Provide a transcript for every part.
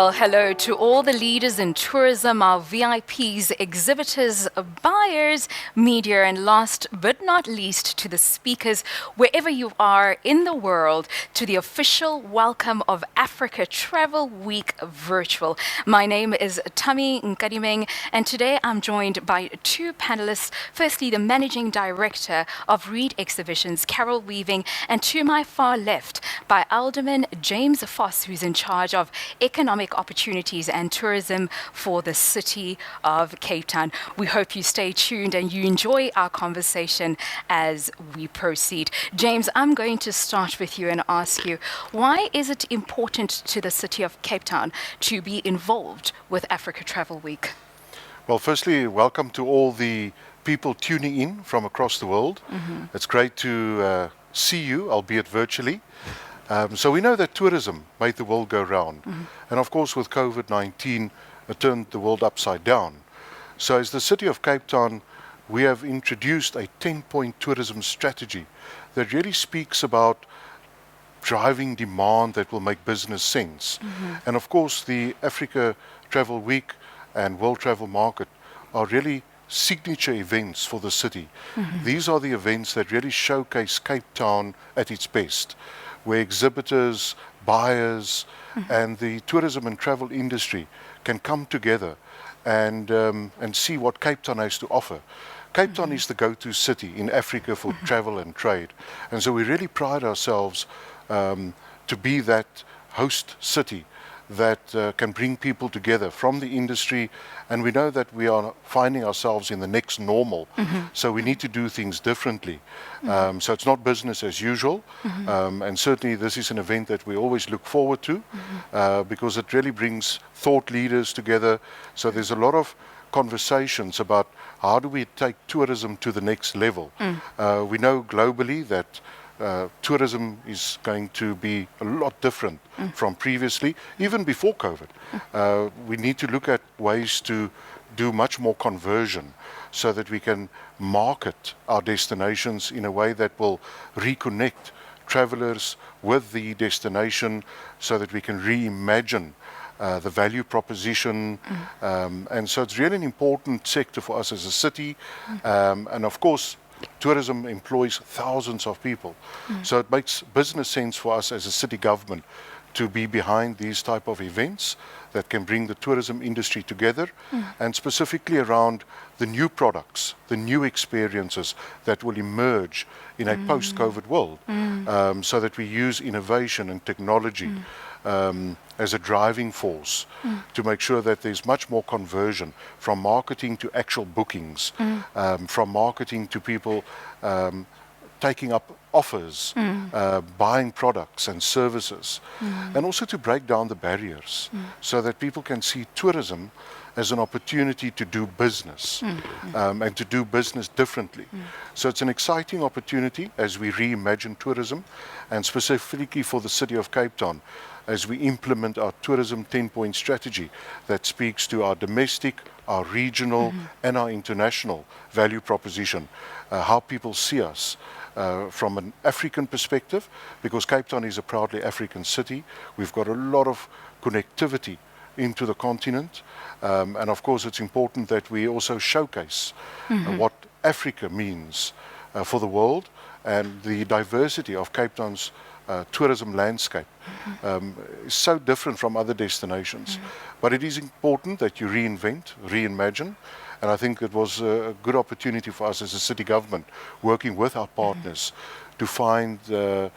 Well, hello to all the leaders in tourism, our VIPs, exhibitors, buyers, media, and last but not least to the speakers, wherever you are in the world, to the official welcome of Africa Travel Week Virtual. My name is Tami Nkadimeng, and today I'm joined by two panelists. Firstly, the Managing Director of Reed Exhibitions, Carol Weaving, and to my far left, by Alderman James Foss, who's in charge of economic opportunities and tourism for the city of Cape Town. We hope you stay tuned and you enjoy our conversation as we proceed. James, I'm going to start with you and ask you, why is it important to the city of Cape Town to be involved with Africa Travel Week? Well, firstly, welcome to all the people tuning in from across the world. It's great to see you, albeit virtually. So we know that tourism made the world go round. And of course, with COVID-19, it turned the world upside down. So as the city of Cape Town, we have introduced a 10-point tourism strategy that really speaks about driving demand that will make business sense. And of course, the Africa Travel Week and World Travel Market are really signature events for the city. These are the events that really showcase Cape Town at its best, where exhibitors, buyers, and the tourism and travel industry can come together and see what Cape Town has to offer. Cape Town is the go-to city in Africa for travel and trade. And so we really pride ourselves to be that host city that can bring people together from the industry, and we know that we are finding ourselves in the next normal, so we need to do things differently. So it's not business as usual, and certainly this is an event that we always look forward to because it really brings thought leaders together. So there's a lot of conversations about how do we take tourism to the next level. We know globally that tourism is going to be a lot different from previously, even before COVID. We need to look at ways to do much more conversion so that we can market our destinations in a way that will reconnect travelers with the destination so that we can reimagine the value proposition. And so it's really an important sector for us as a city. And of course, tourism employs thousands of people. So it makes business sense for us as a city government to be behind these type of events that can bring the tourism industry together, and specifically around the new products, the new experiences that will emerge in a post-COVID world, so that we use innovation and technology as a driving force to make sure that there's much more conversion from marketing to actual bookings, from marketing to people taking up offers, buying products and services, and also to break down the barriers so that people can see tourism as an opportunity to do business and to do business differently. So it's an exciting opportunity as we reimagine tourism, and specifically for the city of Cape Town, as we implement our tourism 10-point strategy that speaks to our domestic, our regional, and our international value proposition, how people see us from an African perspective, because Cape Town is a proudly African city. We've got a lot of connectivity into the continent, and of course it's important that we also showcase what Africa means for the world, and the diversity of Cape Town's tourism landscape is so different from other destinations. But it is important that you reinvent, reimagine, and I think it was a good opportunity for us as a city government, working with our partners to find the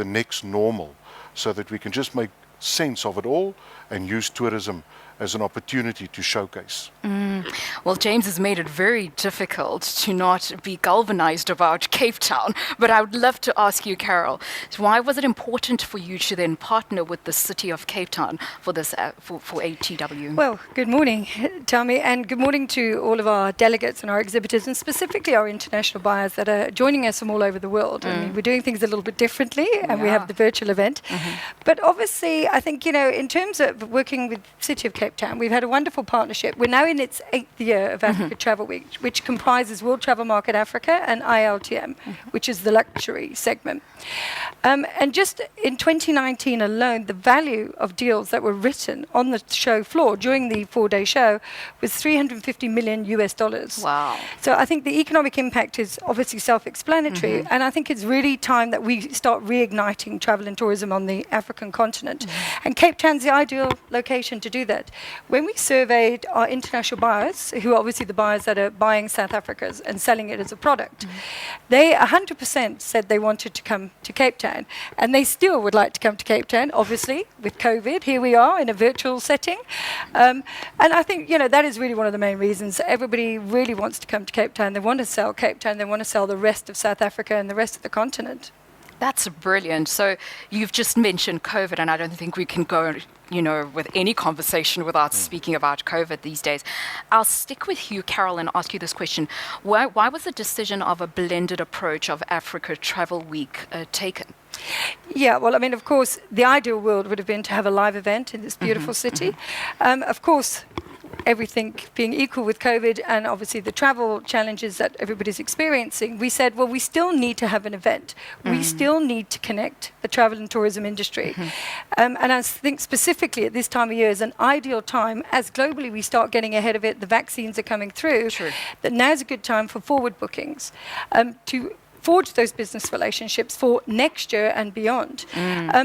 next normal, so that we can just make sense of it all and use tourism as an opportunity to showcase. Well, James has made it very difficult to not be galvanized about Cape Town, but I would love to ask you, Carol, why was it important for you to then partner with the city of Cape Town for this for ATW? Well, good morning, Tami, and good morning to all of our delegates and our exhibitors, and specifically our international buyers that are joining us from all over the world. I mean, we're doing things a little bit differently, and we have the virtual event. But obviously, I think, in terms of working with City of Cape Cape Town. We've had a wonderful partnership. We're now in its 8th year of Africa Travel Week, which comprises World Travel Market Africa and ILTM, which is the luxury segment. And just in 2019 alone, the value of deals that were written on the show floor during the 4-day show was $350 million US. Wow. So I think the economic impact is obviously self-explanatory, and I think it's really time that we start reigniting travel and tourism on the African continent. And Cape Town's the ideal location to do that. When we surveyed our international buyers, who are obviously the buyers that are buying South Africa's and selling it as a product, they 100% said they wanted to come to Cape Town, and they still would like to come to Cape Town, obviously, with COVID. Here we are in a virtual setting. And I think, that is really one of the main reasons. Everybody really wants to come to Cape Town. They want to sell Cape Town. They want to sell the rest of South Africa and the rest of the continent. That's brilliant. So you've just mentioned COVID, and I don't think we can go, with any conversation without speaking about COVID these days. I'll stick with you, Carol, and ask you this question. Why was the decision of a blended approach of Africa Travel Week taken? Yeah, well, I mean, of course, the ideal world would have been to have a live event in this beautiful city. Of course, everything being equal with COVID and obviously the travel challenges that everybody's experiencing, we said, well, we still need to have an event. We still need to connect the travel and tourism industry. And I think specifically at this time of year is an ideal time, as globally we start getting ahead of it, the vaccines are coming through, that now's a good time for forward bookings to forge those business relationships for next year and beyond.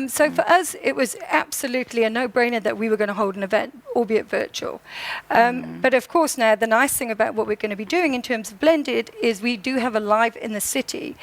So for us, it was absolutely a no-brainer that we were going to hold an event, albeit virtual. But of course now, the nice thing about what we're going to be doing in terms of blended is we do have a live in the city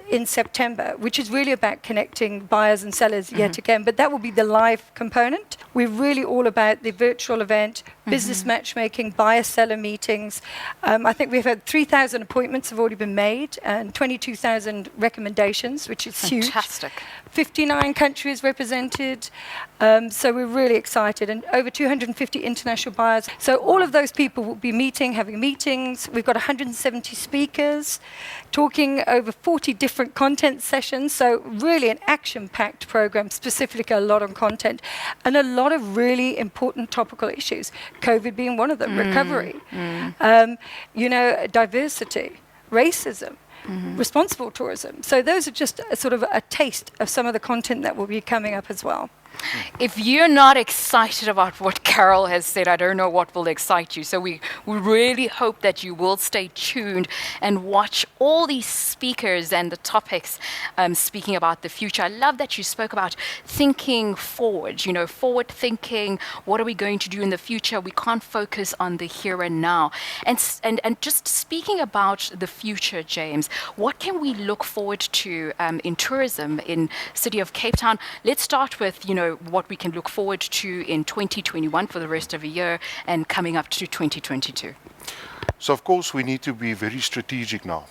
in September, which is really about connecting buyers and sellers yet again, but that will be the live component. We're really all about the virtual event, business matchmaking, buyer-seller meetings. I think we've had 3,000 appointments have already been made and 22,000 recommendations, which is huge. Fantastic. 59 countries represented. So we're really excited, and over 250 international buyers. So all of those people will be meeting, having meetings. We've got 170 speakers, talking over 40 different content sessions. So really an action-packed program, specifically a lot on content, and a lot of really important topical issues. COVID being one of them, recovery, diversity, racism. Responsible tourism. So those are just sort of a taste of some of the content that will be coming up as well. If you're not excited about what Carol has said, I don't know what will excite you. So we really hope that you will stay tuned and watch all these speakers and the topics speaking about the future. I love that you spoke about thinking forward, forward thinking. What are we going to do in the future? We can't focus on the here and now. And just speaking about the future, James, what can we look forward to in tourism in City of Cape Town? Let's start with, what we can look forward to in 2021 for the rest of the year and coming up to 2022. So, of course, we need to be very strategic now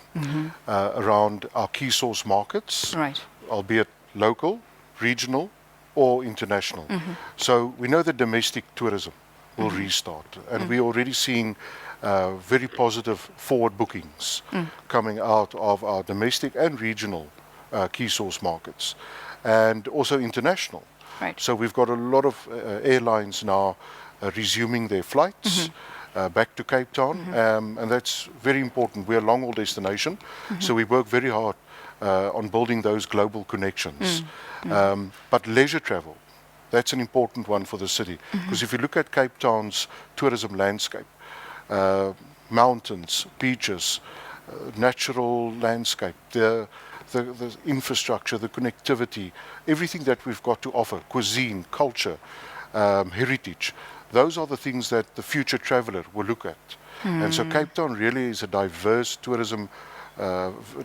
around our key source markets, albeit local, regional, or international. So we know that domestic tourism will restart, and we're already seeing very positive forward bookings coming out of our domestic and regional key source markets, and also international. So we've got a lot of airlines now resuming their flights back to Cape Town, and that's very important. We're a long-haul destination, so we work very hard on building those global connections. But leisure travel, that's an important one for the city, because if you look at Cape Town's tourism landscape, mountains, beaches, natural landscape, the infrastructure, the connectivity, everything that we've got to offer, cuisine, culture, heritage, those are the things that the future traveller will look at. And so Cape Town really is a diverse tourism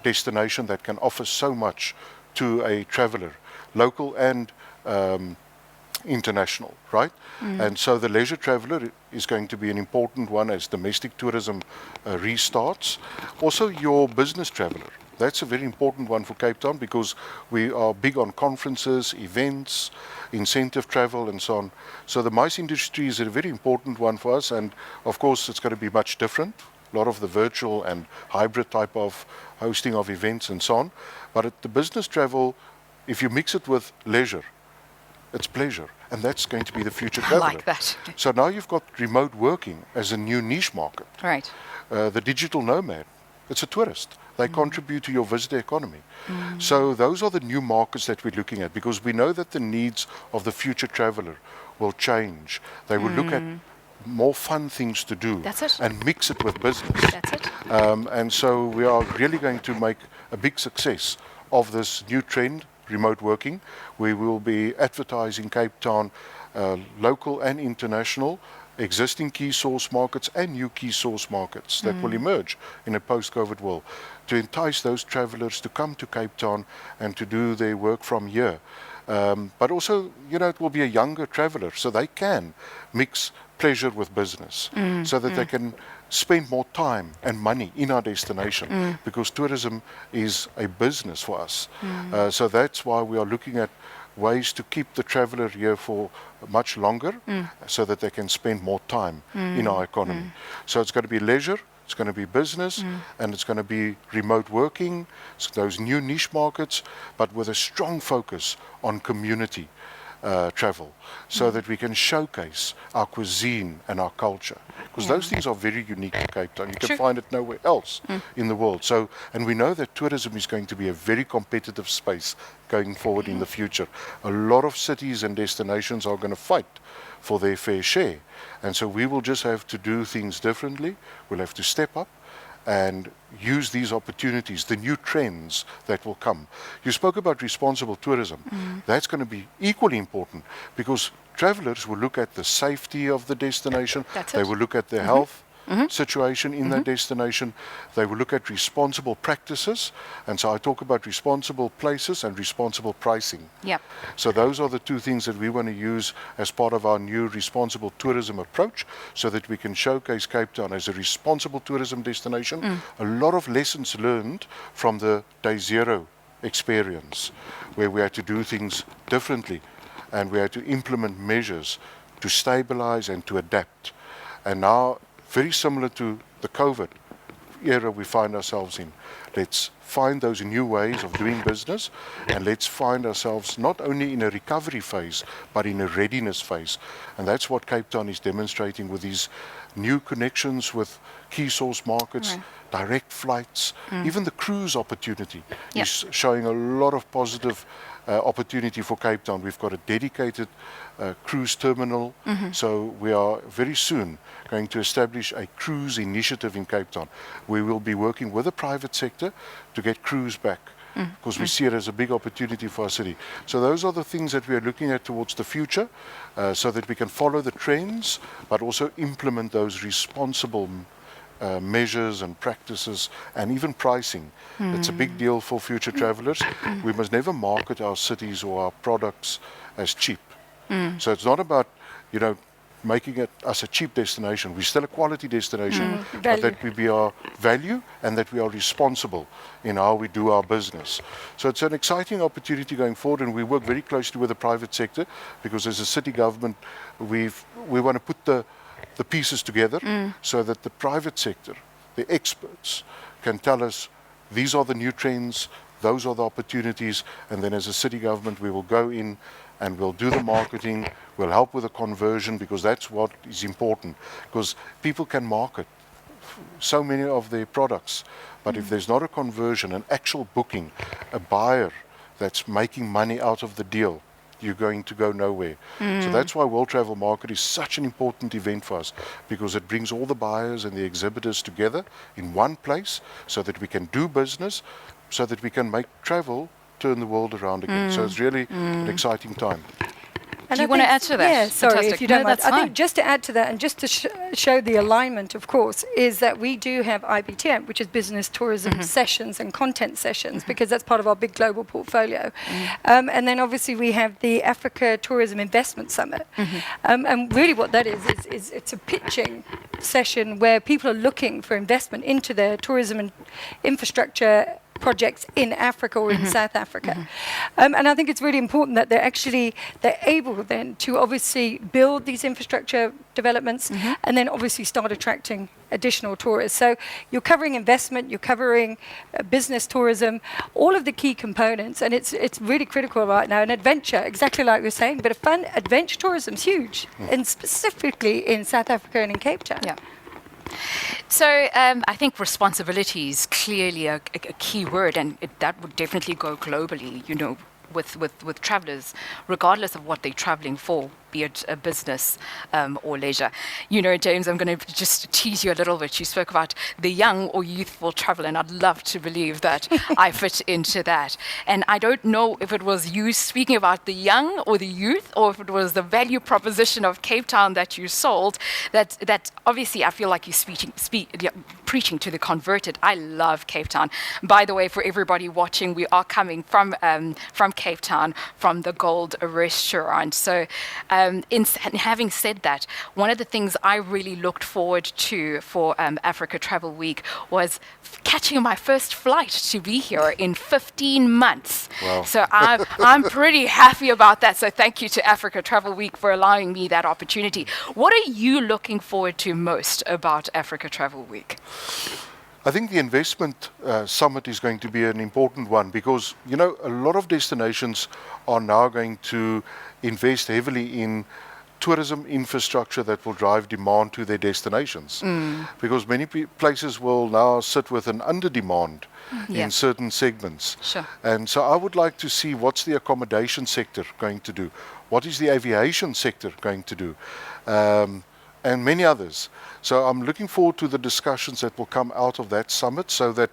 destination that can offer so much to a traveller, local and international, right? And so the leisure traveller is going to be an important one as domestic tourism restarts. Also your business traveller. That's a very important one for Cape Town because we are big on conferences, events, incentive travel and so on. So the MICE industry is a very important one for us, and of course it's going to be much different. A lot of the virtual and hybrid type of hosting of events and so on. But at the business travel, if you mix it with leisure, it's pleasure. and that's going to be the future I traveler. like that. So now you've got remote working as a new niche market. Right. The digital nomad, it's a tourist. They contribute to your visitor economy. So those are the new markets that we're looking at, because we know that the needs of the future traveler will change. They will look at more fun things to do That's it. and mix it with business. That's it. And so we are really going to make a big success of this new trend, remote working. We will be advertising Cape Town, local and international, existing key source markets and new key source markets that will emerge in a post-COVID world, to entice those travelers to come to Cape Town and to do their work from here. But also, it will be a younger traveler, so they can mix pleasure with business, so that they can spend more time and money in our destination, because tourism is a business for us. So that's why we are looking at ways to keep the traveler here for much longer, so that they can spend more time in our economy. So it's going to be leisure, it's going to be business, and it's going to be remote working, so those new niche markets, but with a strong focus on community travel, so that we can showcase our cuisine and our culture, because those things are very unique to Cape Town. You can find it nowhere else in the world. So, and we know that tourism is going to be a very competitive space going forward in the future. A lot of cities and destinations are going to fight for their fair share, and so we will just have to do things differently. We'll have to step up and use these opportunities, the new trends that will come. You spoke about responsible tourism. That's going to be equally important, because travelers will look at the safety of the destination. That's They it. will look at the health situation in that destination. They will look at responsible practices. And so I talk about responsible places and responsible pricing. Yep. So those are the two things that we want to use as part of our new responsible tourism approach, so that we can showcase Cape Town as a responsible tourism destination. A lot of lessons learned from the Day Zero experience, where we had to do things differently and we had to implement measures to stabilize and to adapt. And now, very similar to the COVID era we find ourselves in, let's find those new ways of doing business, and let's find ourselves not only in a recovery phase, but in a readiness phase. And that's what Cape Town is demonstrating with these new connections with key source markets, direct flights, even the cruise opportunity is showing a lot of positive opportunity for Cape Town. We've got a dedicated cruise terminal, so we are very soon going to establish a cruise initiative in Cape Town. We will be working with the private sector to get cruise back, because we see it as a big opportunity for our city. So those are the things that we are looking at towards the future, so that we can follow the trends, but also implement those responsible measures and practices, and even pricing. It's a big deal for future travelers. We must never market our cities or our products as cheap. So it's not about, making it us a cheap destination. We're still a quality destination, but that we be our value and that we are responsible in how we do our business. So it's an exciting opportunity going forward, and we work very closely with the private sector, because as a city government, we want to put the pieces together, so that the private sector, the experts, can tell us these are the new trends, those are the opportunities, and then as a city government we will go in and we'll do the marketing, we'll help with the conversion, because that's what is important. Because people can market so many of their products, but if there's not a conversion, an actual booking, a buyer that's making money out of the deal, you're going to go nowhere. So that's why World Travel Market is such an important event for us, because it brings all the buyers and the exhibitors together in one place, so that we can do business, so that we can make travel turn the world around again. So it's really an exciting time. And Do you I want to think- add to that? Yeah, sorry, Fantastic. if you No, don't mind. that's I fine. think just to add to that, and just to show the alignment, of course, is that we do have IBTM, which is business tourism sessions and content sessions, because that's part of our big global portfolio. And then obviously we have the Africa Tourism Investment Summit. And really what that is it's a pitching session where people are looking for investment into their tourism and infrastructure projects in Africa or in South Africa. And I think it's really important that they're able then to obviously build these infrastructure developments and then obviously start attracting additional tourists. So you're covering investment, you're covering business tourism, all of the key components, and it's really critical right now. And adventure, exactly like you're saying, but fun adventure tourism is huge, and specifically in South Africa and in Cape Town. Yeah. So I think responsibility is clearly a key word, and that would definitely go globally, you know, with travelers, regardless of what they're traveling for, be it a business or leisure. You know, James, I'm going to just tease you a little bit. You spoke about the young or youthful traveler, and I'd love to believe that I fit into that. And I don't know if it was you speaking about the young or the youth, or if it was the value proposition of Cape Town that you sold, that obviously I feel like you're preaching to the converted. I love Cape Town. By the way, for everybody watching, we are coming from Cape Town, from the Gold Restaurant. So having said that, one of the things I really looked forward to for Africa Travel Week was catching my first flight to be here in 15 months. Wow. So I'm pretty happy about that. So thank you to Africa Travel Week for allowing me that opportunity. What are you looking forward to most about Africa Travel Week? I think the investment summit is going to be an important one because, you know, a lot of destinations are now going to invest heavily in tourism infrastructure that will drive demand to their destinations. Because many places will now sit with an under demand in certain segments. Sure. And so I would like to see what's the accommodation sector going to do, what is the aviation sector going to do, and many others. So I'm looking forward to the discussions that will come out of that summit, so that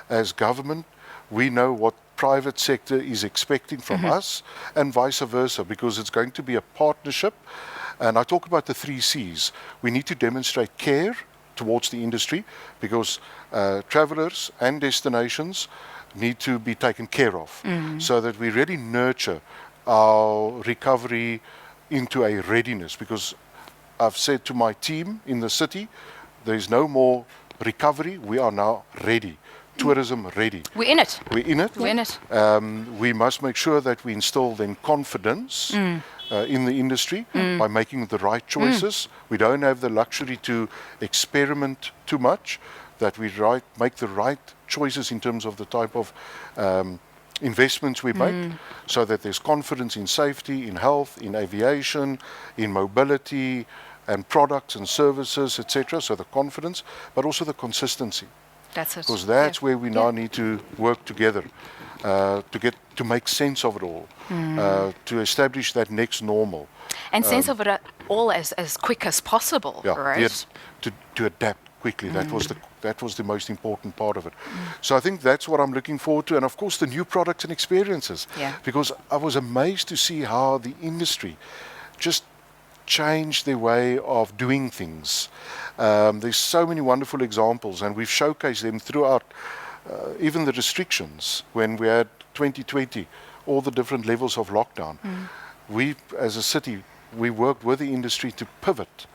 as government we know what private sector is expecting from us, and vice versa, because it's going to be a partnership. And I talk about the 3 C's. We need to demonstrate care towards the industry, because travelers and destinations need to be taken care of, so that we really nurture our recovery into a readiness. Because I've said to my team in the city, there's no more recovery, we are now ready. Tourism ready. We're in it. We're in it. We're in it. We must make sure that we instill then confidence in the industry by making the right choices. We don't have the luxury to experiment too much, that we make the right choices in terms of the type of investments we make, so that there's confidence in safety, in health, in aviation, in mobility, and products and services, etc. So the confidence, but also the consistency. That's it. Because that's where we now need to work together to make sense of it all, to establish that next normal. And sense of it all as quick as possible, right? To adapt quickly. That was the most important part of it. So I think that's what I'm looking forward to, and of course the new products and experiences. Yeah. Because I was amazed to see how the industry just changed their way of doing things. There's so many wonderful examples, and we've showcased them throughout even the restrictions when we had 2020, all the different levels of lockdown. We, as a city, we worked with the industry to pivot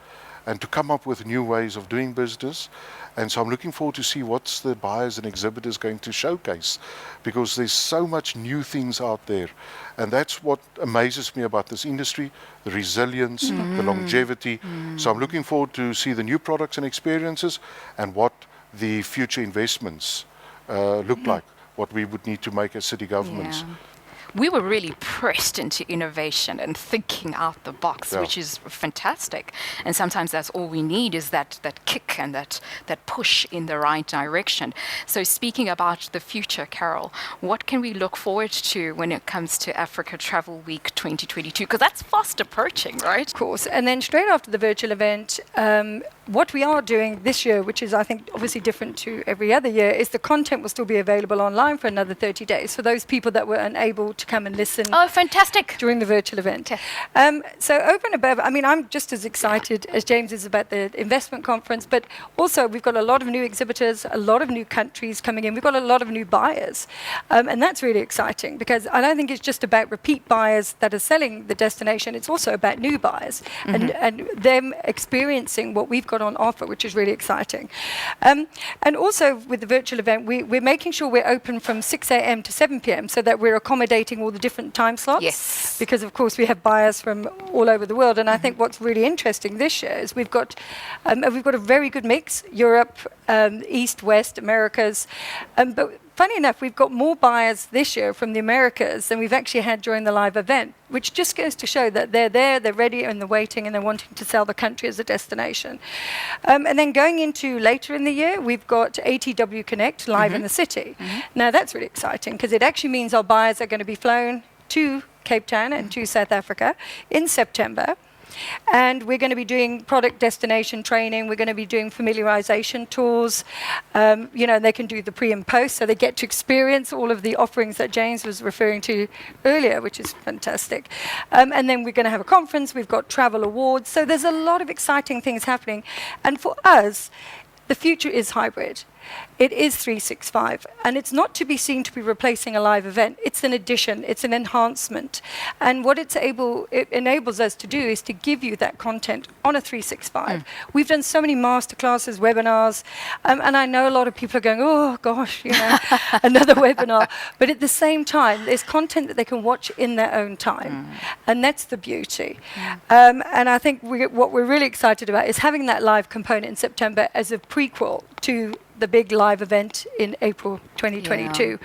and to come up with new ways of doing business. And so I'm looking forward to see what's the buyers and exhibitors going to showcase, because there's so much new things out there. And that's what amazes me about this industry, the resilience, the longevity. So I'm looking forward to see the new products and experiences, and what the future investments look like, what we would need to make as city governments. Yeah. We were really pressed into innovation and thinking out the box, which is fantastic. And sometimes that's all we need, is that kick and that push in the right direction. So speaking about the future, Carol, what can we look forward to when it comes to Africa Travel Week 2022? Because that's fast approaching, right? Of course. And then straight after the virtual event, what we are doing this year, which is I think obviously different to every other year, is the content will still be available online for another 30 days for those people that were unable to come and listen. Oh, fantastic. During the virtual event. So over and above, I mean, I'm just as excited as James is about the investment conference, but also we've got a lot of new exhibitors, a lot of new countries coming in. We've got a lot of new buyers. And that's really exciting, because I don't think it's just about repeat buyers that are selling the destination. It's also about new buyers and them experiencing what we've got got on offer, which is really exciting. And also with the virtual event, we're making sure we're open from 6 a.m. to 7 p.m. so that we're accommodating all the different time slots. Yes. Because, of course, we have buyers from all over the world. And I think what's really interesting this year is we've got a very good mix, Europe, East, West, Americas. But funny enough, we've got more buyers this year from the Americas than we've actually had during the live event, which just goes to show that they're there, they're ready, and they're waiting, and they're wanting to sell the country as a destination. And then going into later in the year, we've got ATW Connect live in the city. Now, that's really exciting because it actually means our buyers are going to be flown to Cape Town and to South Africa in September. And we're going to be doing product destination training. We're going to be doing familiarization tours. They can do the pre and post, so they get to experience all of the offerings that James was referring to earlier, which is fantastic. And then we're going to have a conference. We've got travel awards. So there's a lot of exciting things happening. And for us, the future is hybrid. It is 365, and it's not to be seen to be replacing a live event. It's an addition, it's an enhancement. And what it enables us to do is to give you that content on a 365. We've done so many masterclasses, webinars, and I know a lot of people are going, oh gosh, another webinar. But at the same time, there's content that they can watch in their own time. And that's the beauty. And I think what we're really excited about is having that live component in September as a prequel to the big live event in April 2022,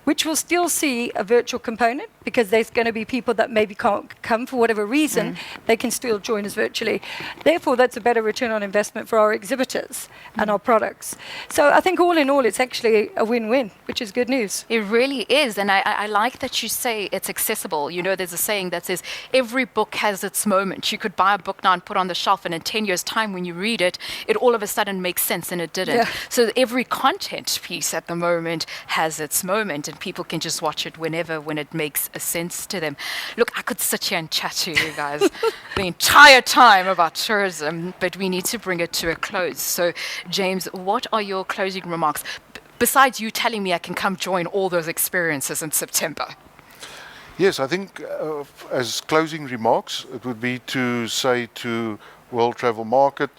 which will still see a virtual component because there's going to be people that maybe can't come for whatever reason. They can still join us virtually. Therefore, that's a better return on investment for our exhibitors and our products. So I think all in all, it's actually a win-win, which is good news. It really is. And I like that you say it's accessible. There's a saying that says every book has its moment. You could buy a book now and put on the shelf, and in 10 years' time, when you read it, it all of a sudden makes sense, and it didn't. Yeah. So every content piece at the moment has its moment, and people can just watch it whenever, when it makes a sense to them. Look, I could sit here and chat to you guys the entire time about tourism, but we need to bring it to a close. So, James, what are your closing remarks? Besides you telling me I can come join all those experiences in September. Yes, I think as closing remarks, it would be to say to World Travel Market,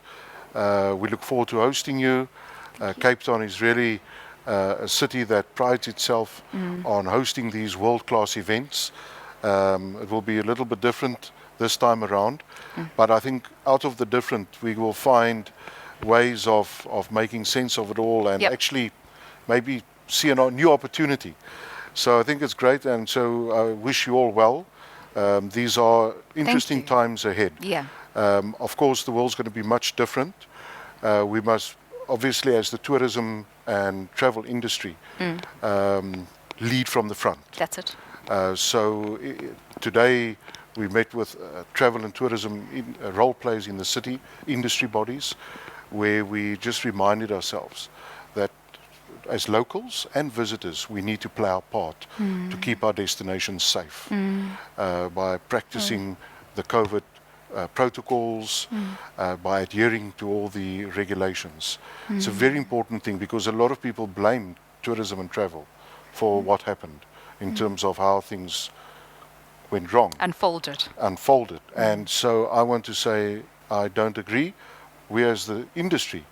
we look forward to hosting you. Cape Town is really a city that prides itself on hosting these world-class events. It will be a little bit different this time around, but I think out of the different, we will find ways of making sense of it all and actually maybe see a new opportunity. So I think it's great, and so I wish you all well. These are interesting times ahead. Yeah. Of course, the world's going to be much different. We must, obviously, as the tourism and travel industry, lead from the front. That's it. Today we met with travel and tourism role players in the city, industry bodies, where we just reminded ourselves that as locals and visitors, we need to play our part to keep our destinations safe by practicing the COVID protocols, by adhering to all the regulations. It's a very important thing because a lot of people blame tourism and travel for what happened in terms of how things went wrong. Unfolded. And so I want to say I don't agree. We as the industry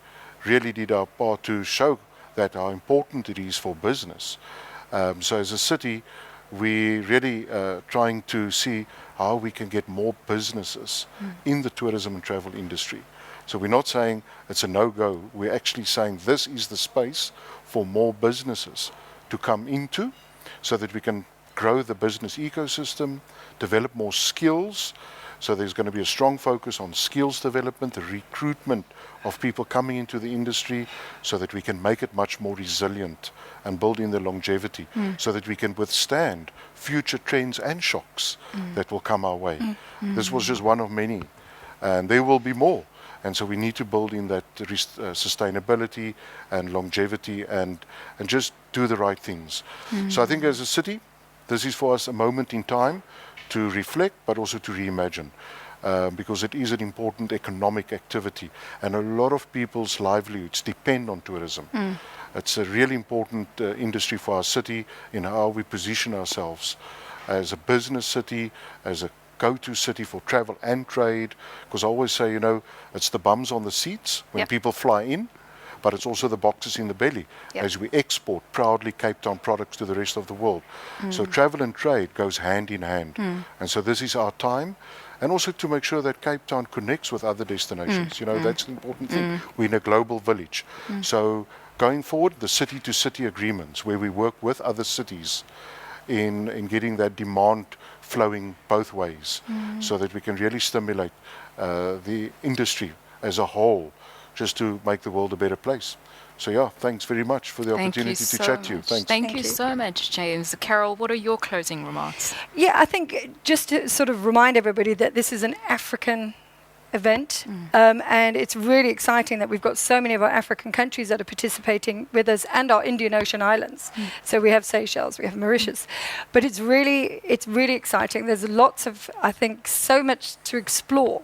really did our part to show that how important it is for business. So as a city, we really trying to see how we can get more businesses in the tourism and travel industry. So we're not saying it's a no-go. We're actually saying this is the space for more businesses to come into so that we can grow the business ecosystem, develop more skills. So there's going to be a strong focus on skills development, the recruitment of people coming into the industry so that we can make it much more resilient and build in the longevity so that we can withstand future trends and shocks that will come our way. This was just one of many, and there will be more. And so we need to build in that sustainability and longevity and just do the right things. So I think as a city, this is for us a moment in time to reflect, but also to reimagine, because it is an important economic activity, and a lot of people's livelihoods depend on tourism. It's a really important industry for our city in how we position ourselves as a business city, as a go-to city for travel and trade, because I always say, it's the bums on the seats when Yep. people fly in, but it's also the boxes in the belly Yep. as we export proudly Cape Town products to the rest of the world. So travel and trade goes hand in hand. And so this is our time. And also to make sure that Cape Town connects with other destinations. That's an important thing. We're in a global village. So going forward, the city-to-city agreements where we work with other cities in getting that demand flowing both ways so that we can really stimulate the industry as a whole just to make the world a better place. So yeah, thanks very much for the Thank you opportunity to so chat to you. much. Thanks. Thank Thank you you. so much, James. Carol, what are your closing remarks? Yeah, I think just to sort of remind everybody that this is an African event, and it's really exciting that we've got so many of our African countries that are participating with us, and our Indian Ocean islands. So we have Seychelles, we have Mauritius, but it's really exciting. There's lots of, I think, so much to explore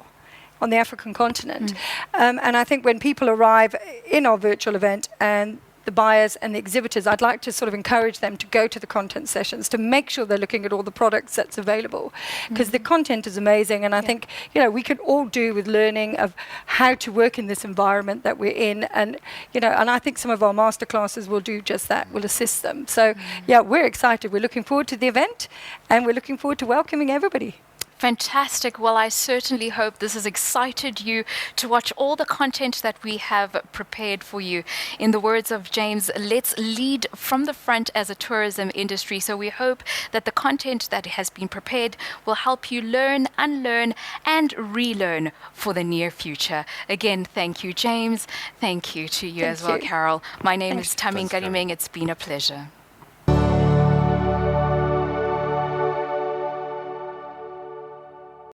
on the African continent, and I think when people arrive in our virtual event and the buyers and the exhibitors, I'd like to sort of encourage them to go to the content sessions to make sure they're looking at all the products that's available, because the content is amazing. And I think, we can all do with learning of how to work in this environment that we're in. And, and I think some of our masterclasses will do just that, will assist them. So, yeah, we're excited. We're looking forward to the event, and we're looking forward to welcoming everybody. Fantastic. Well, I certainly hope this has excited you to watch all the content that we have prepared for you. In the words of James, let's lead from the front as a tourism industry. So we hope that the content that has been prepared will help you learn, unlearn, and relearn for the near future. Again, thank you, James. Thank you to you Thank as well, you. Carol. My name Thanks. is Tamin Thanks, Carol. Galimeng. It's been a pleasure.